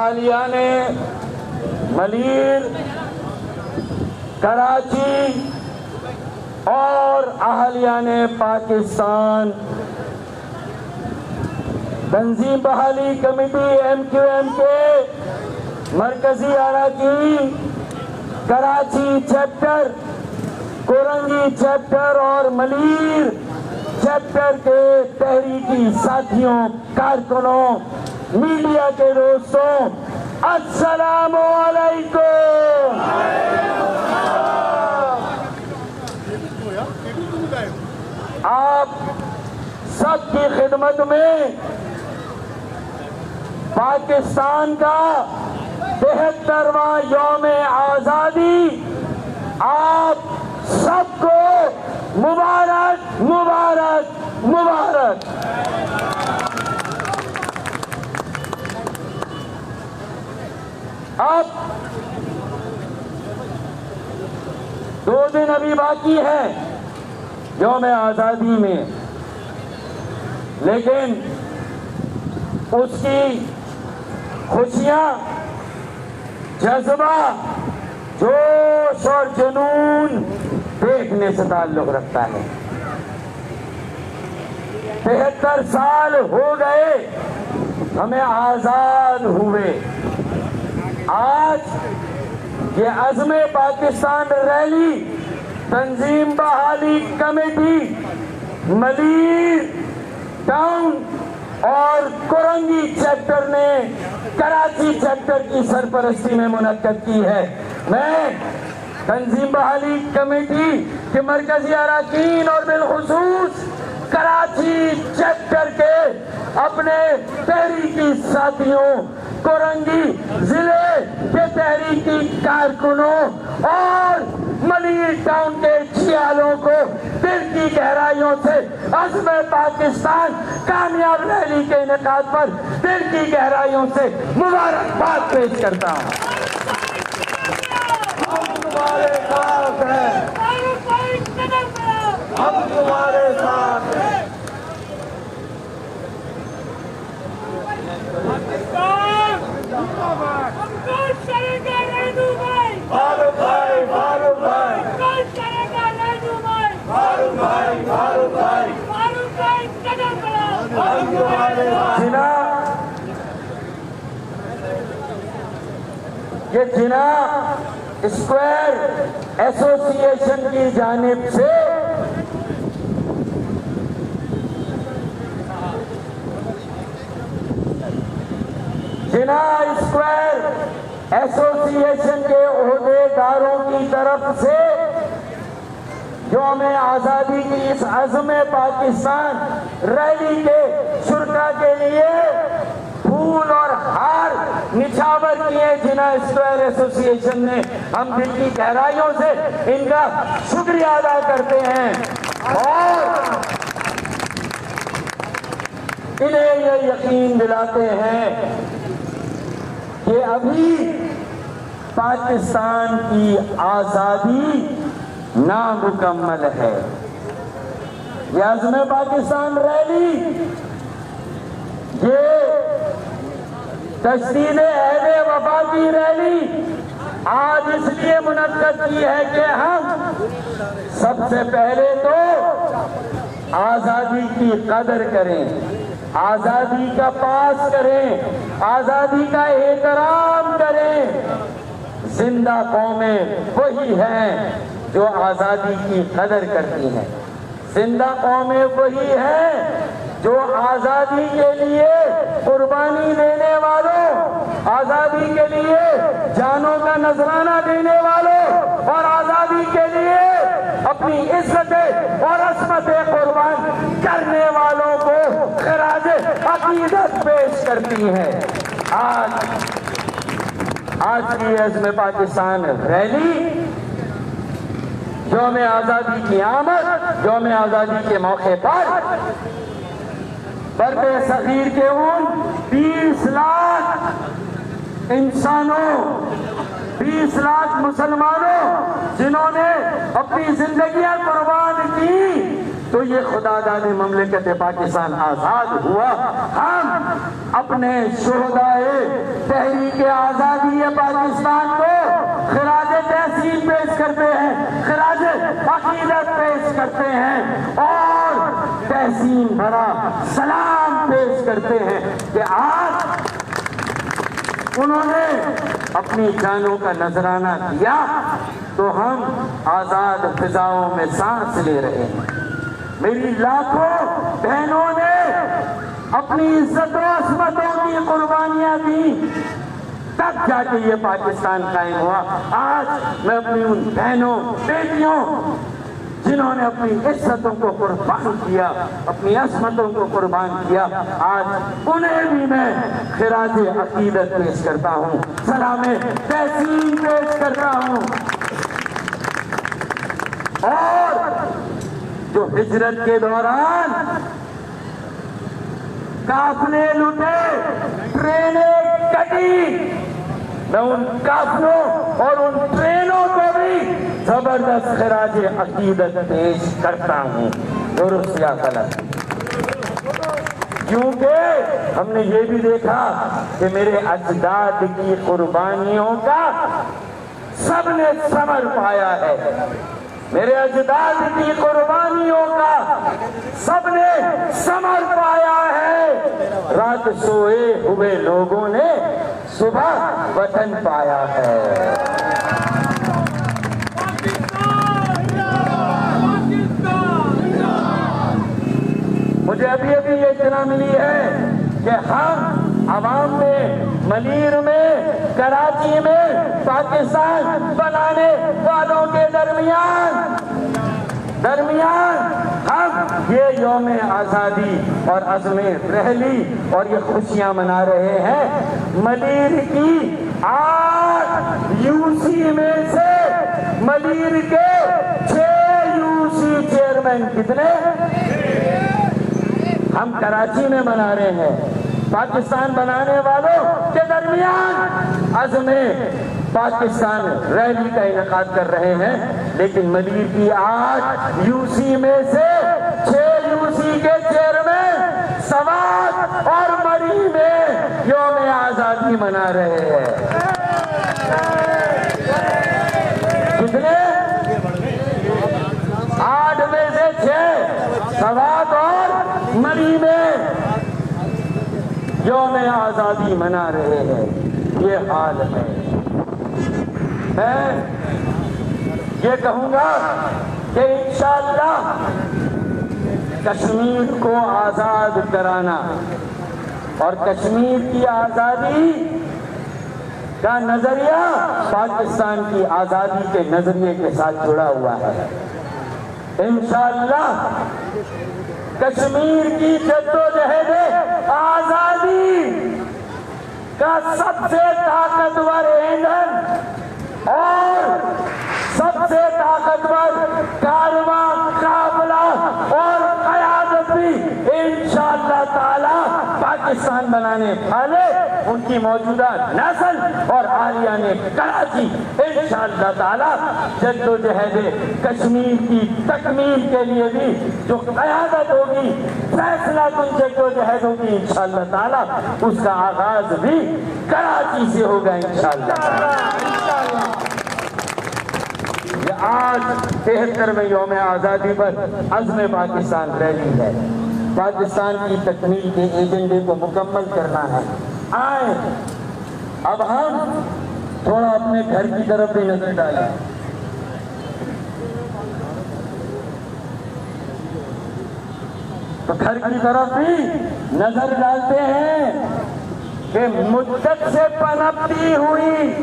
اہالیان ملیر، کراچی اور اہالیان پاکستان، تنظیم بحالی کمیٹی MQM کے مرکزی اراکین، کراچی چیپٹر، کورنگی چیپٹر اور ملیر چیپٹر کے تحریکی ساتھیوں، کارکنوں، میڈیا کے دوستوں، السلام علیکم۔ آپ سب کی خدمت میں پاکستان کا 73واں یوم آزادی آپ سب کو مبارک مبارک مبارک۔ اب 2 دن ابھی باقی ہے یوم آزادی میں، لیکن اس کی خوشیاں، جذبہ، جوش اور جنون دیکھنے سے تعلق رکھتا ہے۔ 73 سال ہو گئے ہمیں آزاد ہوئے۔ آج یہ عزم پاکستان ریلی تنظیم بحالی کمیٹی ملیر ٹاؤن اور کورنگی چیپٹر نے کراچی چیپٹر کی سرپرستی میں منعقد کی ہے۔ میں تنظیم بحالی کمیٹی کے مرکزی اراکین اور بالخصوص کراچی چیپٹر کے اپنے تحریکی ساتھیوں، کورنگی ضلع کے تحریکی کارکنوں اور ملیر ٹاؤن کے چھیالوں کو دل کی گہرائیوں سے عزم پاکستان کامیاب ریلی کے انعقاد پر دل کی گہرائیوں سے مبارکباد پیش کرتا ہوں۔ ہم تمہارے ساتھ ہیں، ہم تمہارے ساتھ ہیں۔ فاروق بھائی، فاروق بھائی، فاروق بھائی، فاروق بھائی، یہ جناح اسکوائر ایسوسی ایشن کی جانب سے جناح اسکوائر ایسوسی ایشن کے عہدے داروں کی طرف سے یوم آزادی کی اس عزم پاکستان ریلی کے شرکا کے لیے پھول اور ہار نچھاور کیے جناح اسکوائر ایسوسی ایشن نے۔ ہم دل کی گہرائیوں سے ان کا شکریہ ادا کرتے ہیں اور انہیں یہ یقین دلاتے ہیں کہ ابھی پاکستان کی آزادی نامکمل ہے۔ یہ عزم پاکستان ریلی، یہ تجدید عہد وفا کی ریلی آج اس لیے منعقد کی ہے کہ ہم سب سے پہلے تو آزادی کی قدر کریں، آزادی کا پاس کریں، آزادی کا احترام کریں۔ زندہ قومیں وہی ہیں جو آزادی کی قدر کرتی ہیں، زندہ قومیں وہی ہیں جو آزادی کے لیے قربانی دینے والوں، آزادی کے لیے جانوں کا نذرانہ دینے والوں اور آزادی کے لیے اپنی عزتیں اور عصمتیں قربان کرنے والوں کو خراج عقیدت پیش کرتی ہیں۔ آج کی عزم پاکستان ریلی یوم آزادی کی آمد، یوم آزادی کے موقع پر برد صغیر کے ان 20 لاکھ انسانوں، 20 لاکھ مسلمانوں جنہوں نے اپنی زندگیاں قربان کی تو یہ خدا دانے مملکت پاکستان آزاد ہوا۔ ہم اپنے شہدائے تحریک آزادی پاکستان کو خراج تحسین پیش کرتے ہیں، خراج عقیدت پیش کرتے ہیں اور تحسین بھرا سلام پیش کرتے ہیں کہ آج انہوں نے اپنی جانوں کا نذرانہ کیا تو ہم آزاد فضاؤں میں سانس لے رہے ہیں۔ میری لاکھوں بہنوں نے اپنی عزت و عصمتوں کی قربانیاں دی، تب جا کے یہ پاکستان قائم ہوا۔ آج میں اپنی ان بہنوں بیٹیوں جنہوں نے اپنی عزتوں کو قربان کیا، اپنی عصمتوں کو قربان کیا، آج انہیں بھی میں خراج عقیدت پیش کرتا ہوں، سلام تحسین پیش کرتا ہوں۔ اور جو ہجرت کے دوران قافلے لٹے، ٹرینیں کٹی، میں ان قافلوں اور ان ٹرینوں کو بھی زبردست خراج عقیدت پیش کرتا ہوں، درست یا غلط؟ کیونکہ ہم نے یہ بھی دیکھا کہ میرے اجداد کی قربانیوں کا سب نے ثمر پایا ہے، میرے اجداد کی قربانیوں کا سب نے ثمر پایا ہے۔ رات سوئے ہوئے لوگوں نے صبح وطن پایا ہے۔ مجھے ابھی یہ اطلاع ملی ہے کہ ہم عوام میں، ملیر میں، کراچی میں پاکستان بنانے والوں کے درمیان ہم یہ یوم آزادی اور عزم رحلی اور یہ خوشیاں منا رہے ہیں۔ ملیر کی 8 یوسی میں سے ملیر کے 6 یوسی چیئرمین کتنے؟ ہم کراچی میں منا رہے ہیں۔ پاکستان بنانے والوں کے درمیان عزم پاکستان ریلی کا انعقاد کر رہے ہیں، لیکن ملیر کی 8 یوسی میں سے 6 یوسی کے چیئرمین سوات اور مری میں یوم آزادی منا رہے ہیں۔ کتنے؟ 8 میں سے 6 سوات اور مری میں یوم آزادی منا رہے ہیں۔ یہ حال ہے۔ میں یہ کہوں گا کہ انشاءاللہ کشمیر کو آزاد کرانا اور کشمیر کی آزادی کا نظریہ پاکستان کی آزادی کے نظریے کے ساتھ جڑا ہوا ہے۔ انشاءاللہ کشمیر کی جدوجہد آزادی کا سب سے طاقتور ایندھن اور سب سے طاقتور کارواں قافلہ اور قیادت بھی انشاءاللہ تعالی پاکستان بنانے والے ان کی موجودہ نسل اور حالیہ نے کراچی انشاءاللہ تعالی جدوجہد کشمیر کی تکمیل کے لیے بھی جو قیادت ہوگی، فیصلہ کن جدوجہد ہوگی انشاءاللہ تعالی، اس کا آغاز بھی کراچی سے ہوگا انشاءاللہ۔ یہ آج 73ویں یوم آزادی پر عزم پاکستان ریلی ہے۔ پاکستان کی تکمیل کے ایجنڈے کو مکمل کرنا ہے۔ آئیں اب ہم تھوڑا اپنے گھر کی طرف بھی نظر ڈالیں۔ تو گھر کی طرف بھی نظر ڈالتے ہیں کہ مدت سے پنپتی ہوئی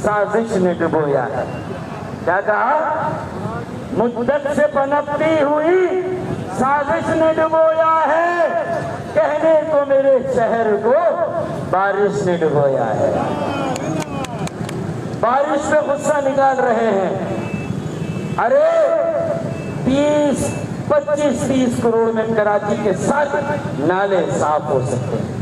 سازش نے ڈبویا ہے۔ کیا کہا؟ مدت سے پنپتی ہوئی سازش نے ڈبویا ہے، کہنے کو میرے شہر کو بارش نے ڈبویا ہے۔ بارش پہ غصہ نکال رہے ہیں۔ ارے 25-30 کروڑ میں کراچی کے 7 نالے صاف ہو سکتے ہیں۔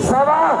1.25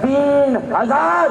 3000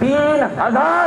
3000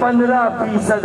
15%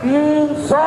300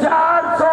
400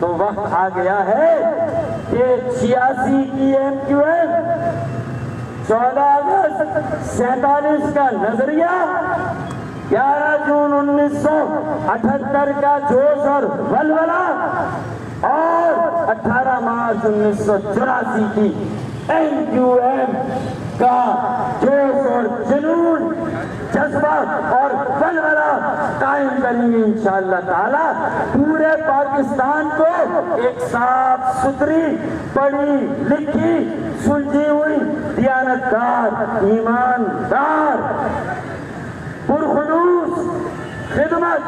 تو وقت آ گیا ہے کہ 86 کی MQM، 14 اگست 47 کا نظریہ، 11 جون 1978 کا جوش اور ولولہ اور 18 مارچ 1984 کی MQM کا جوش اور جنون، جذبہ اور ولولہ قائم کریں گے انشاءاللہ تعالی۔ پورے پاکستان کو ایک صاف ستھری، پڑھی لکھی، سلجھی ہوئی، دیانتدار، ایماندار، پرخلوص خدمت،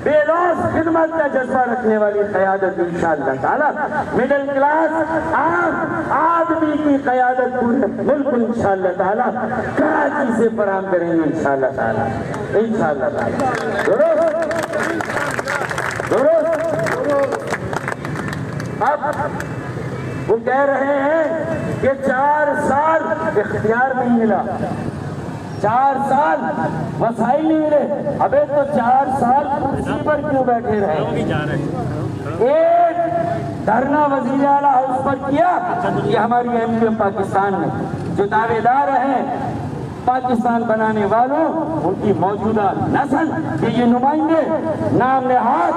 بے لوث خدمت کا جذبہ رکھنے والی قیادت انشاءاللہ تعالی، مڈل کلاس عام آدمی کی قیادت پورے ملک انشاءاللہ تعالی کراچی سے فراہم کریں گے انشاءاللہ تعالی، انشاءاللہ تعالی۔ درست۔ اب وہ کہہ رہے ہیں کہ 4 سال اختیار نہیں ملا، 4 سال وسائل نہیں ملے، ابے تو 4 سال کرسی پر کیوں بیٹھے رہے؟ ایک دھرنا وزیر اعلیٰ ہاؤس پر کیا، یہ ہماری MQM پاکستان میں جو دعوے دار ہیں پاکستان بنانے والوں، ان کی موجودہ نسل کے یہ نمائندے نام نہاد،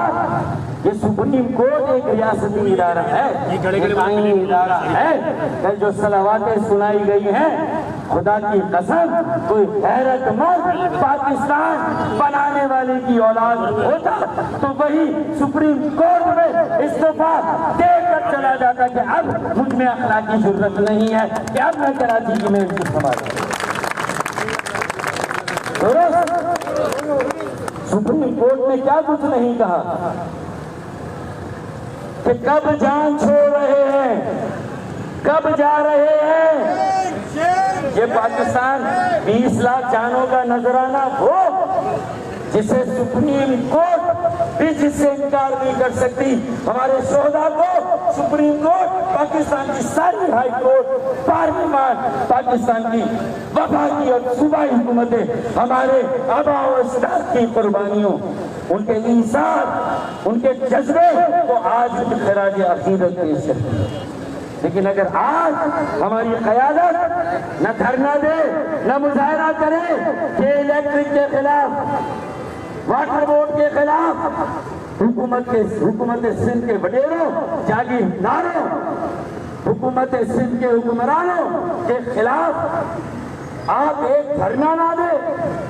یہ سپریم کورٹ ایک ریاستی ادارہ ہے، ایک آئینی ادارہ ہے۔ کل جو صلواتیں سنائی گئی ہیں، خدا کی قسم کوئی غیرت مند پاکستان بنانے والے کی اولاد ہوتا تو وہی سپریم کورٹ میں استعفیٰ دے کر چلا جاتا کہ اب مجھ میں اخلاقی ضرورت نہیں ہے کہ اب میں کراچی کی میں ان کو سنبھالوں۔ سپریم کورٹ نے کیا کچھ نہیں کہا کہ کب جان چھوڑ رہے ہیں، کب جا رہے ہیں۔ یہ پاکستان 20 لاکھ جانوں کا نذرانہ ہو جسے سپریم کورٹ بھی جس سے انکار نہیں کر سکتی۔ ہمارے شہداء کو سپریم کورٹ، پاکستان کی ساری ہائی کورٹ، پارلیمان، پاکستان کی وفاقی اور صوبائی حکومتیں ہمارے آباء و اجداد کی قربانیوں، ان کے انصاف، ان کے جذبے کو آج بھی خراج عقیدت پیش کرتی ہے۔ لیکن اگر آج ہماری قیادت نہ دھرنا دے، نہ مظاہرہ کرے کہ الیکٹرک کے خلاف، واٹر بورڈ کے خلاف، حکومت سندھ کے وڈیروں، جاگیرداروں، حکومت سندھ کے حکمرانوں کے خلاف آپ ایک دھرنا نہ دے،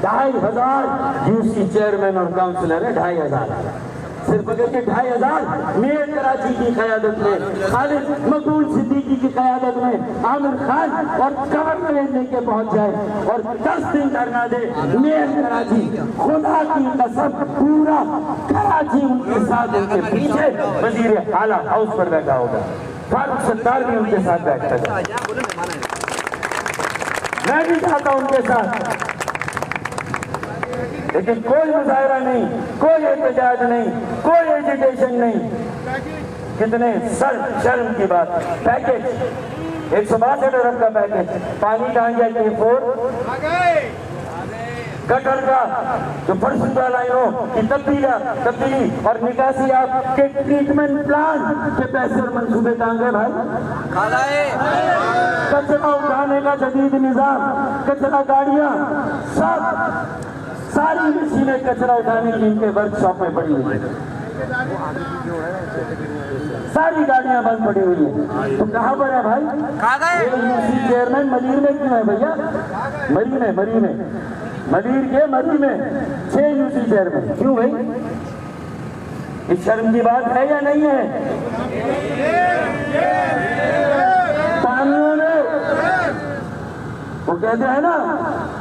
2500 UC چیئرمین اور کاؤنسلر ہے، 2500 صرف اگر کہ 2500 میئر کراچی کی قیادت میں، خالد مقبول صدیقی کی قیادت میں عامر خان اور گورنمنٹ لے کے پہنچ جائے اور 10 دن دھرنا دے میئر کراچی، خدا کی قسم پورا کراچی ان کے ساتھ، ان کے پیچھے وزیر اعلیٰ ہاؤس پر بیٹھا ہوگا، فاروق ستار بھی ان کے ساتھ بیٹھتا ہے، میں بھی چاہتا ہوں ان کے ساتھ، لیکن کوئی مظاہرہ نہیں، کوئی احتجاج نہیں، کوئی ایجیٹیشن نہیں۔ کتنے شرم کی بات۔ پیکج 162 ارب کا پیکج، پانی کہاں گیا کہ 4 گٹر کا جو فرش لائنوں کی تبدیلی اور نکاسی آپ کے ٹریٹمنٹ پلان کے پیسے اور منصوبے کہاں گئے بھائی؟ کچرا اٹھانے کا جدید نظام، کچرا گاڑیاں ساری مشینیں کچرا اٹھانے کی ان کے ورک شاپ میں پڑی ہوئی ہیں، ساری گاڑیاں بند پڑی ہوئی ہیں، تو کہاں پر ہے بھائی؟ UC چیئرمین ملیر میں کیوں ہے بھیا؟ ملیر کے مری میں 6 UC چیئرمین کیوں بھائی؟ اس شرم کی بات ہے یا نہیں ہے؟ پانیوں میں وہ کہتے ہیں نا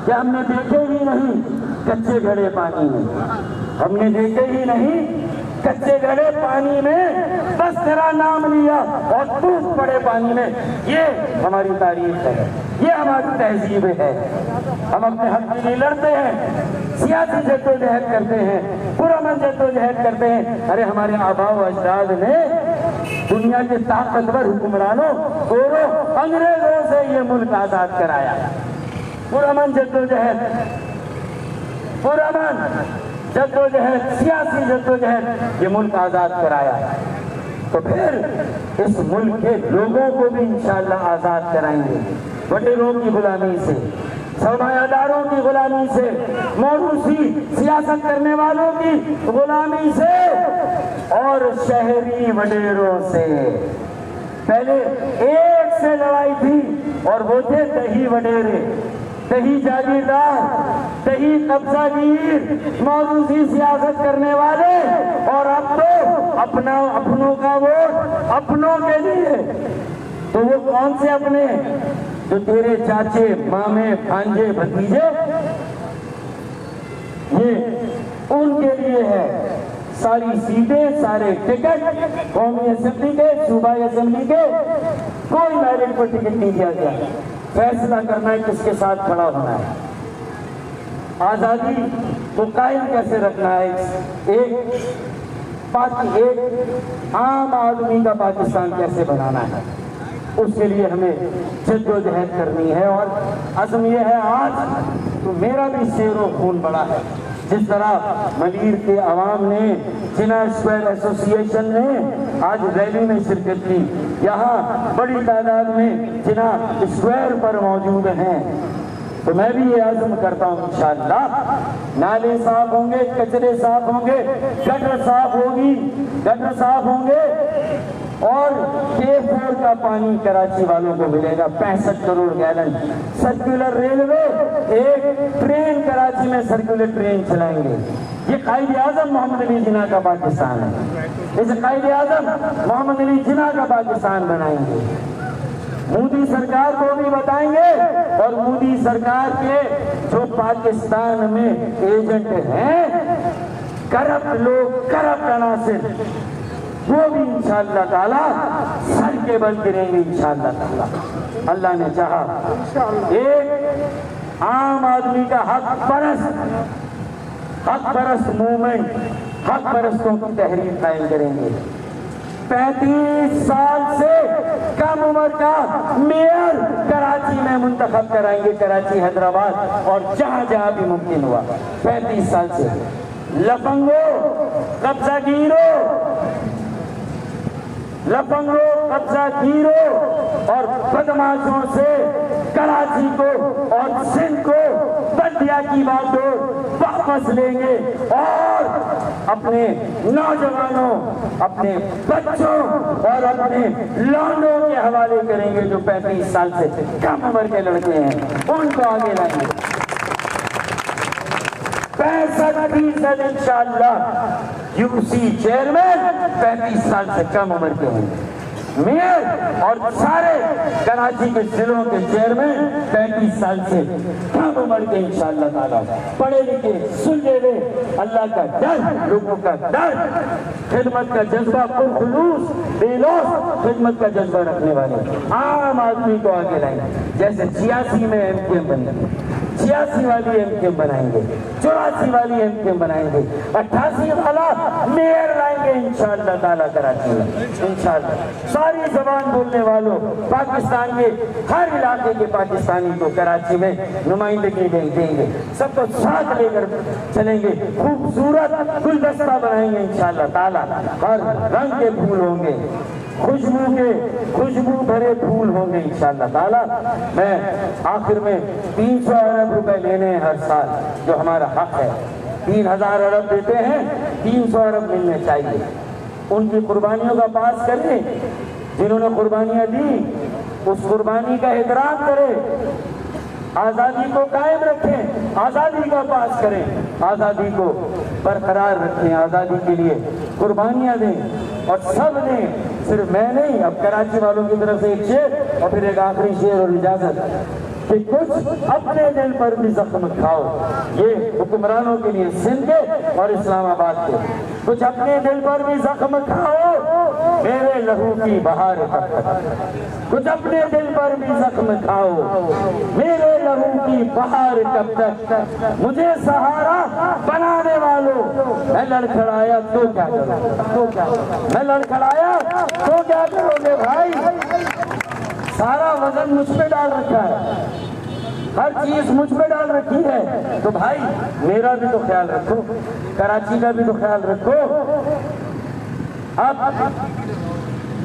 کہ ہم نے دیکھے ہی نہیں کچے گھڑے پانی میں، ہم نے دیکھے ہی نہیں کچے گھڑے پانی میں، بس تیرا نام لیا اور ٹوٹ پڑے پانی میں۔ یہ ہماری تاریخ ہے، یہ ہماری تہذیب ہے۔ ہم اپنے حق کے لیے لڑتے ہیں، سیاسی جدوجہد کرتے ہیں، پرامن جدوجہد کرتے ہیں۔ ارے ہمارے آباء و اجداد نے دنیا کے طاقتور حکمرانوں، گوروں، انگریزوں سے یہ ملک آزاد کرایا، پرامن جدوجہد، پرامن جدوجہد، سیاسی جدوجہد، یہ ملک آزاد کرایا۔ تو پھر اس ملک کے لوگوں کو بھی انشاءاللہ آزاد کرائیں گے وڈیروں کی غلامی سے، سرمایہ داروں کی غلامی سے، موروثی سیاست کرنے والوں کی غلامی سے اور شہری وڈیروں سے۔ پہلے ایک سے لڑائی تھی اور وہ تھے دہی وڈیرے، دہی جاگیردار، دہی قبضہ گیر، موروثی سیاست کرنے والے، اور اب تو اپنوں کا ووٹ اپنوں کے لیے۔ تو وہ کون سے اپنے؟ جو تیرے چاچے، مامے، بھانجے، بھتیجے، یہ ان کے لیے ہے۔ ساری سیٹیں، سارے ٹکٹ قومی اسمبلی کے، صوبائی اسمبلی کے، کوئی میرٹ پر ٹکٹ نہیں دیا گیا۔ فیصلہ کرنا ہے کس کے ساتھ کھڑا ہونا ہے، آزادی کو قائم کیسے رکھنا ہے، ایک عام آدمی کا پاکستان کیسے بنانا ہے، اس کے لیے ہمیں جدوجہد کرنی ہے۔ اور عزم یہ ہے آج تو میرا بھی سیر و خون بڑا ہے، جس طرح ملیر کے عوام نے، جناح اسکوائر ایسوسی ایشن نے آج ریلی میں شرکت کی، یہاں بڑی تعداد میں جناح اسکوائر پر موجود ہیں، تو میں بھی یہ عزم کرتا ہوں انشاءاللہ نالے صاف ہوں گے، کچرے صاف ہوں گے، گٹر صاف ہوگی، گٹر صاف ہوں گے، اور K4 کا پانی کراچی والوں کو ملے گا 65 کروڑ گیلن۔ سرکولر ریلوے، ایک ٹرین کراچی میں سرکولر ٹرین چلائیں گے۔ یہ قائد اعظم محمد علی جناح کا پاکستان ہے، اس قائد اعظم محمد علی جناح کا پاکستان بنائیں گے۔ مودی سرکار کو بھی بتائیں گے، اور مودی سرکار کے جو پاکستان میں ایجنٹ ہیں، کرپٹ لوگ، کرپٹ عناصر، وہ بھی انشاءاللہ تعالی سر کے بل گریں گے انشاءاللہ تعالی۔ اللہ نے چاہا ایک عام آدمی کا حق پرست موومنٹ، حق پرستوں کی تحریک قائم کریں گے۔ 35 سال سے کم عمر کا میئر کراچی میں منتخب کرائیں گے، کراچی، حیدرآباد اور جہاں جہاں بھی ممکن ہوا۔ 35 سال سے قبضہ گیروں اور بدماشوں سے کراچی کو اور سندھ کو بلدیہ کی بات واپس لیں گے، اور اپنے نوجوانوں، اپنے بچوں اور اپنے لونڈوں کے حوالے کریں گے جو 35 سال سے کم عمر کے لڑکے ہیں، ان کو آگے لائیں گے۔ 65% انشاءاللہ UC چیئرمین 35 سال سے کم عمر کے ہوں گے، میئر اور سارے کراچی کے ضلعوں کے چیئرمین 35 سال سے کم عمر کے انشاءاللہ تعالیٰ، پڑھے لکھے، سلجھے ہوئے، اللہ کا ڈر، لوگوں کا ڈر، خدمت کا جذبہ، پرخلوص، بے لوث خدمت کا جذبہ رکھنے والے عام آدمی کو آگے لائیں گے۔ جیسے 86 میں MKM بنے، 86 والی MKM بنائیں گے، 84 والی MKM بنائیں گے، 88 والا میئر لائیں گے انشاءاللہ تعالیٰ کراچی میں، انشاءاللہ۔ ساری زبان بولنے والوں، پاکستان کے ہر علاقے کے پاکستانی کو کراچی میں نمائندگی دیں گے، سب کو ساتھ لے کر چلیں گے، خوبصورت گلدستہ بنائیں گے انشاءاللہ تعالیٰ، ہر رنگ کے پھول ہوں گے، خوشبو بھرے پھول ہوں گے انشاءاللہ تعالیٰ۔ میں آخر میں 300 ارب روپے لینے ہیں ہر سال، جو ہمارا حق ہے، 3000 ارب دیتے ہیں، 300 ارب ملنے چاہیے۔ ان کی قربانیوں کا پاس کریں، جنہوں نے قربانیاں دی اس قربانی کا احترام کریں، آزادی کو قائم رکھیں، آزادی کا پاس کریں، آزادی کو برقرار رکھیں، آزادی کے لیے قربانیاں دیں، اور سب نے، صرف میں نہیں، اب کراچی والوں کی طرف سے ایک شعر اور پھر ایک آخری شعر اور اجازت، کہ کچھ اپنے دل پر بھی زخم کھاؤ، یہ حکمرانوں کے لیے سندھ کے اور اسلام آباد کے، کچھ اپنے دل پر بھی زخم کھاؤ میرے لہو کی بہار کب تک، کچھ اپنے دل پر بھی زخم کھاؤ میرے لہو کی بہار کب تک، مجھے سہارا بنانے والوں، میں لڑکھڑایا تو کیا کروں، میں لڑکھڑایا تو کیا کرو گے بھائی، سارا وزن مجھ پہ ڈال رکھا ہے، ہر چیز مجھ پہ ڈال رکھی ہے، تو بھائی میرا بھی تو خیال رکھو، کراچی کا بھی تو خیال رکھو۔ اب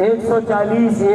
140A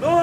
2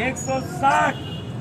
160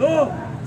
2